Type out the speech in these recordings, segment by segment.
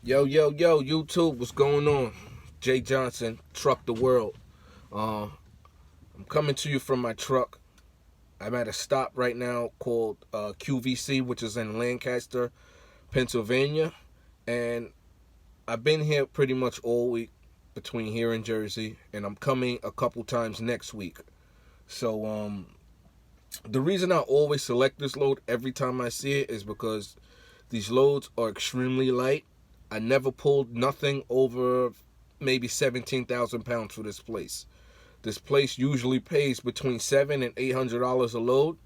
Yo, yo, yo, YouTube, what's going on? Jay Johnson, Truck the World. Uh, I'm coming to you from my truck. I'm at a stop right now called QVC, which is in Lancaster, Pennsylvania. And I've been here pretty much all week between here and Jersey. And I'm coming a couple times next week. So, the reason I always select this load every time I see it is because these loads are extremely light. I never pulled nothing over maybe 17,000 pounds for this place. This place usually pays between $700 and $800 a load,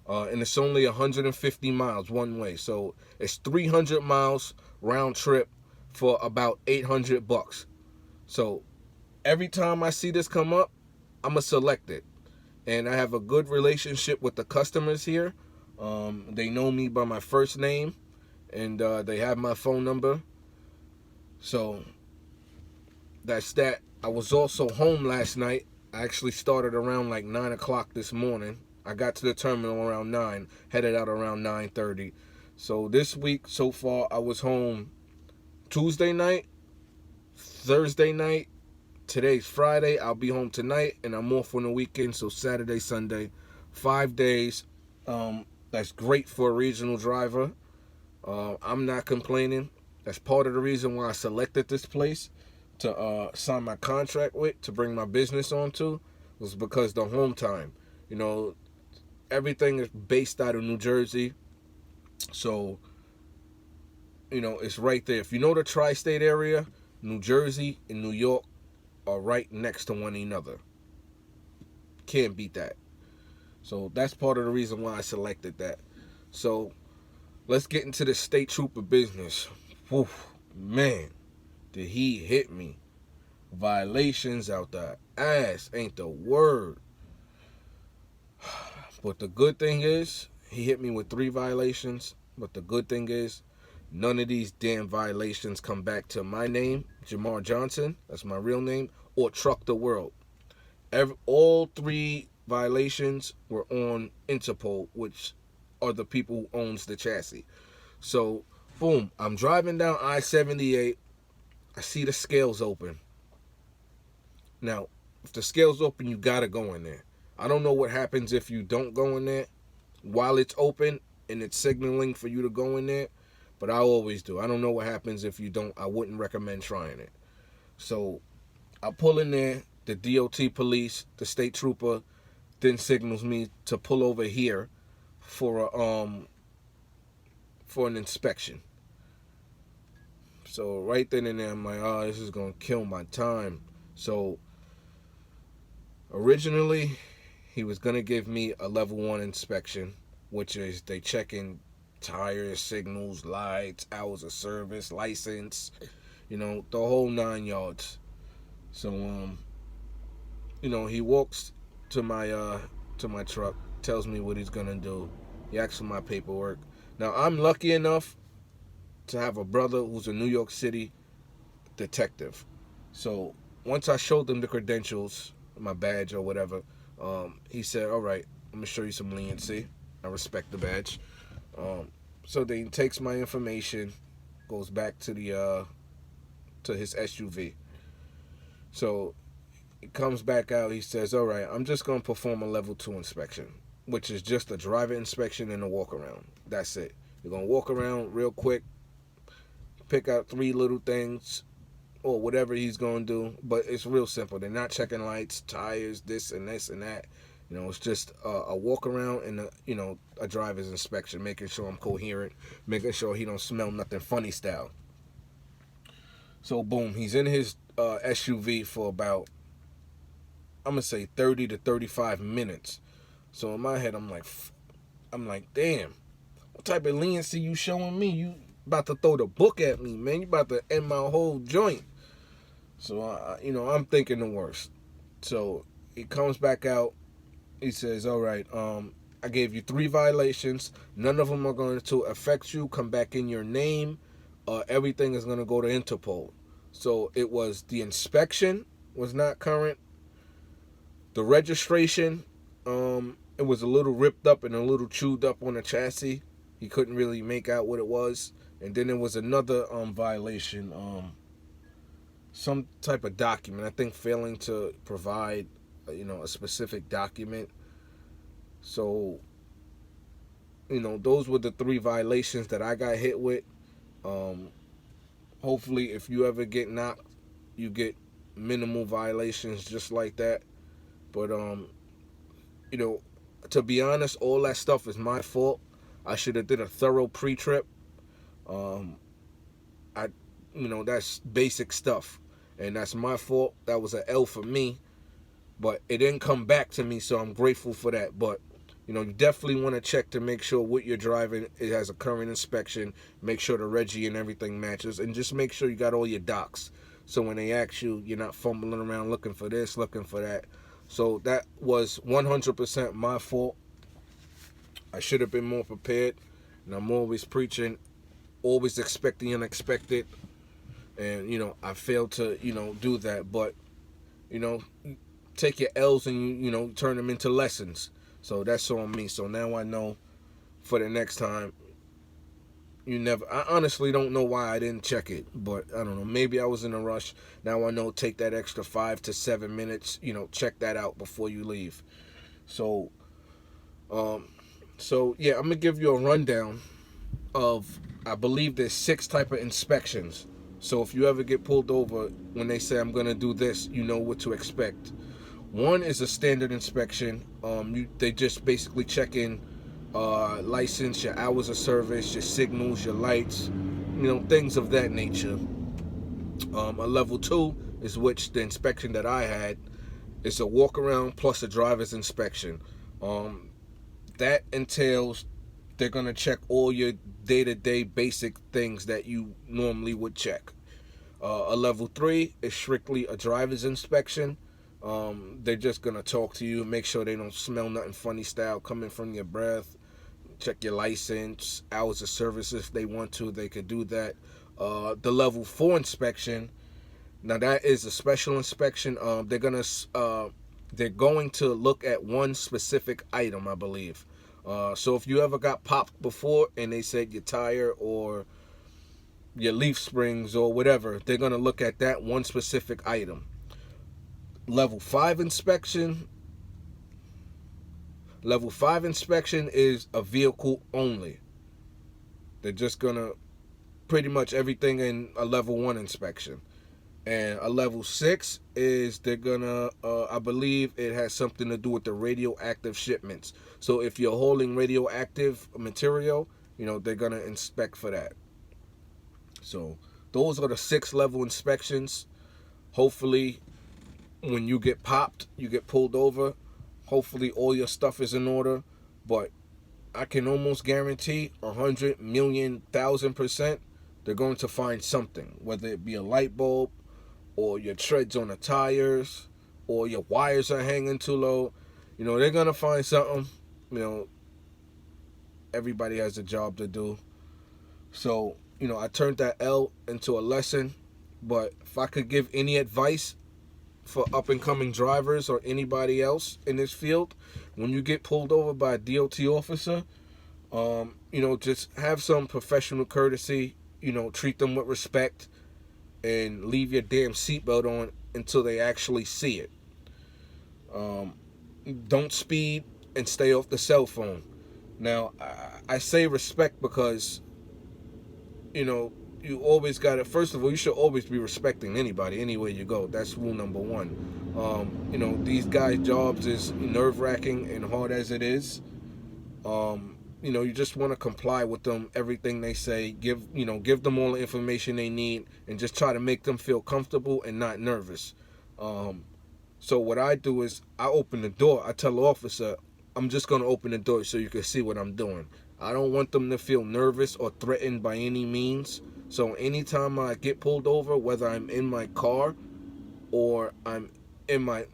and it's only 150 miles one way. So it's 300 miles round trip for about $800. So every time I see this come up, I'ma select it, and I have a good relationship with the customers here. They know me by my first name, and they have my phone number. So that's that. I was also home last night. I actually started around like 9 o'clock this morning. I got to the terminal around 9, headed out around 9:30. So this week so far, I was home Tuesday night, Thursday night. Today's Friday. I'll be home tonight, and I'm off on the weekend, so Saturday, Sunday, 5 days. That's great for a regional driver. I'm not complaining. That's part of the reason why I selected this place to sign my contract with, to bring my business onto, was because the home time. You know, everything is based out of New Jersey. So, it's right there. If you know the tri-state area, New Jersey and New York are right next to one another. Can't beat that. So that's part of the reason why I selected that. So let's get into the state trooper business. Whew, man, did he hit me. Violations out the ass ain't the word. But the good thing is, he hit me with 3 violations. But the good thing is, none of these damn violations come back to my name, Jamar Johnson, that's my real name, or Truck the World. All 3 violations were on Interpol, which are the people who owns the chassis. So, boom, I'm driving down I-78. I see the scales open. Now, if the scales open, you gotta go in there. I don't know what happens if you don't go in there while it's open and it's signaling for you to go in there, but I always do. I don't know what happens if you don't. I wouldn't recommend trying it. So I pull in there. The DOT police, the state trooper, then signals me to pull over here for an inspection. So right then and there, I'm like, oh, this is gonna kill my time. So originally, he was gonna give me a level 1 inspection, which is they checking tires, signals, lights, hours of service, license, the whole 9 yards. So he walks to my truck, tells me what he's gonna do. He asks for my paperwork. Now I'm lucky enough to have a brother who's a New York City detective. So once I showed him the credentials, my badge or whatever, he said, "All right, I'm gonna show you some leniency. I respect the badge." So then he takes my information, goes back to to his SUV. So he comes back out. He says, "All right, I'm just gonna perform a level 2 inspection, which is just a driver inspection and a walk around. That's it. You're gonna walk around real quick, pick out 3 little things, or whatever he's gonna do. But it's real simple. They're not checking lights, tires, this and this and that. It's just a walk around and a driver's inspection, making sure I'm coherent, making sure he don't smell nothing funny style." So boom, he's in his SUV for about, I'm gonna say 30 to 35 minutes. So in my head, I'm like, damn, what type of leniency you showing me? You about to throw the book at me, man. You about to end my whole joint. So I'm thinking the worst. So he comes back out. He says, "All right, I gave you 3 violations. None of them are going to affect you. Come back in your name. Everything is going to go to Interpol." So it was the inspection was not current. The registration, it was a little ripped up and a little chewed up on the chassis. He couldn't really make out what it was. And then there was another violation, some type of document. I think failing to provide, a specific document. So, those were the 3 violations that I got hit with. Hopefully, if you ever get knocked, you get minimal violations just like that. But to be honest, all that stuff is my fault. I should have did a thorough pre-trip. Um, I, that's basic stuff, and that's my fault. That was an L for me, but it didn't come back to me, so I'm grateful for that. But you definitely want to check to make sure what you're driving, it has a current inspection. Make sure the Reggie and everything matches, and just make sure you got all your docs. So when they ask you, you're not fumbling around looking for this, looking for that. So that was 100% my fault. I should have been more prepared, and I'm always preaching, always expect the unexpected, and I failed to do that. But take your L's and you turn them into lessons. So that's on me. So now I know for the next time. I honestly don't know why I didn't check it, but I don't know. Maybe I was in a rush. Now I know, take that extra 5 to 7 minutes. Check that out before you leave. So yeah, I'm gonna give you a rundown of, I believe there's 6 type of inspections. So if you ever get pulled over, when they say I'm gonna do this, you know what to expect. One is a standard inspection. They just basically check in license, your hours of service, your signals, your lights, things of that nature. A level 2 is which the inspection that I had is a walk around plus a driver's inspection. That entails they're gonna check all your day-to-day basic things that you normally would check. A level 3 is strictly a driver's inspection. They're just gonna talk to you, make sure they don't smell nothing funny style coming from your breath. Check your license, hours of service. If they want to, they could do that. The level 4 inspection, now that is a special inspection. They're going to look at one specific item, I believe. So if you ever got popped before and they said your tire or your leaf springs or whatever, they're gonna look at that one specific item. Level 5 inspection. Level 5 inspection is a vehicle only. They're just gonna pretty much everything in a level 1 inspection. And a level 6 is they're gonna, I believe it has something to do with the radioactive shipments. So if you're holding radioactive material, they're gonna inspect for that. So those are the 6 level inspections. Hopefully, when you get popped, you get pulled over, hopefully all your stuff is in order. But I can almost guarantee 100,000,000% they're going to find something, whether it be a light bulb or your treads on the tires or your wires are hanging too low. They're going to find something. Everybody has a job to do. So, I turned that L into a lesson. But if I could give any advice for up-and-coming drivers or anybody else in this field, when you get pulled over by a DOT officer, just have some professional courtesy, treat them with respect, and leave your damn seatbelt on until they actually see it. Don't speed and stay off the cell phone. Now, I say respect because, you always got to, first of all, you should always be respecting anybody anywhere you go. That's rule number 1. These guys' jobs is nerve-wracking and hard as it is. You just want to comply with them, everything they say, give them all the information they need, and just try to make them feel comfortable and not nervous. So what I do is I open the door. I tell the officer, I'm just going to open the door so you can see what I'm doing. I don't want them to feel nervous or threatened by any means. So anytime I get pulled over, whether I'm in my car or I'm in my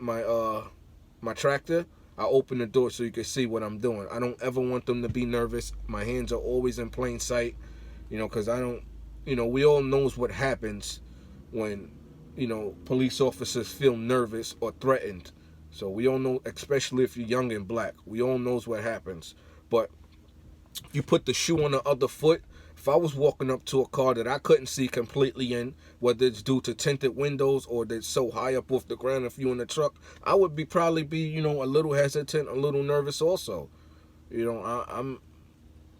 tractor, I open the door so you can see what I'm doing. I don't ever want them to be nervous. My hands are always in plain sight, because I don't, we all knows what happens when, police officers feel nervous or threatened. So we all know, especially if you're young and black, we all knows what happens. But if you put the shoe on the other foot, If I was walking up to a car that I couldn't see completely in, whether it's due to tinted windows or that's so high up off the ground, if you're in the truck, I would probably be, a little hesitant, a little nervous also. I'm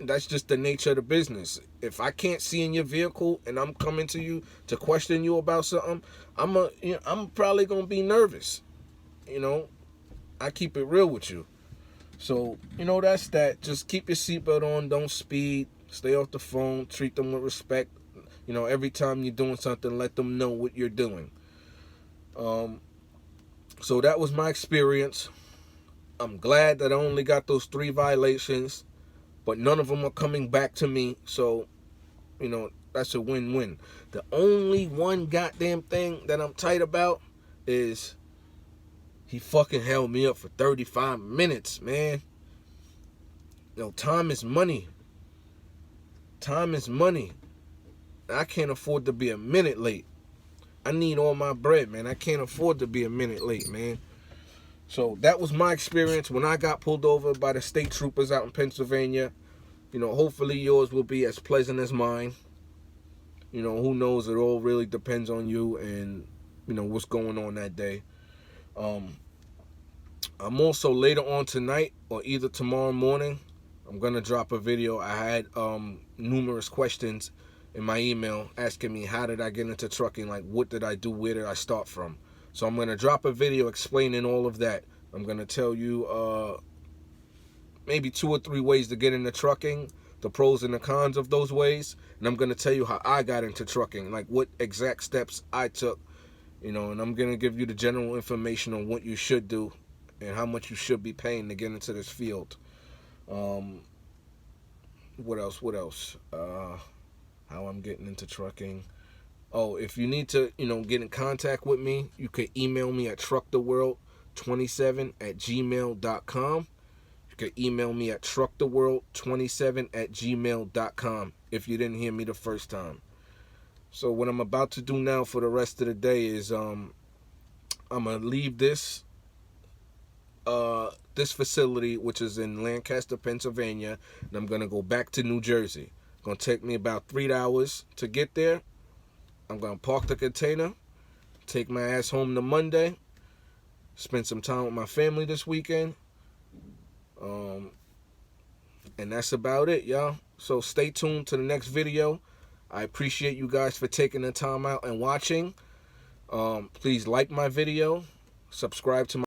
that's just the nature of the business. If I can't see in your vehicle and I'm coming to you to question you about something, I'm probably gonna be nervous. I keep it real with you. So, that's that. Just keep your seatbelt on. Don't speed. Stay off the phone. Treat them with respect. Every time you're doing something, let them know what you're doing. So that was my experience. I'm glad that I only got those 3 violations, but none of them are coming back to me. So, that's a win-win. The only one goddamn thing that I'm tight about is he fucking held me up for 35 minutes, man. Time is money. Time is money. I can't afford to be a minute late. I need all my bread, man. I can't afford to be a minute late, man. So that was my experience when I got pulled over by the state troopers out in Pennsylvania. Hopefully yours will be as pleasant as mine. Who knows? It all really depends on you and, what's going on that day. I'm also later on tonight or either tomorrow morning, I'm going to drop a video. I had numerous questions in my email asking me how did I get into trucking, like what did I do, where did I start from. So I'm going to drop a video explaining all of that. I'm going to tell you maybe 2 or 3 ways to get into trucking, the pros and the cons of those ways. And I'm going to tell you how I got into trucking, like what exact steps I took, and I'm going to give you the general information on what you should do and how much you should be paying to get into this field. What else? How I'm getting into trucking. Oh, if you need to, get in contact with me, you can email me at trucktheworld27@gmail.com. You can email me at trucktheworld27@gmail.com if you didn't hear me the first time. So what I'm about to do now for the rest of the day is I'm going to leave this facility, which is in Lancaster, Pennsylvania, and I'm going to go back to New Jersey. It's going to take me about 3 hours to get there. I'm going to park the container, take my ass home to Monday, spend some time with my family this weekend, and that's about it, y'all. So stay tuned to the next video. I appreciate you guys for taking the time out and watching. Please like my video, subscribe to my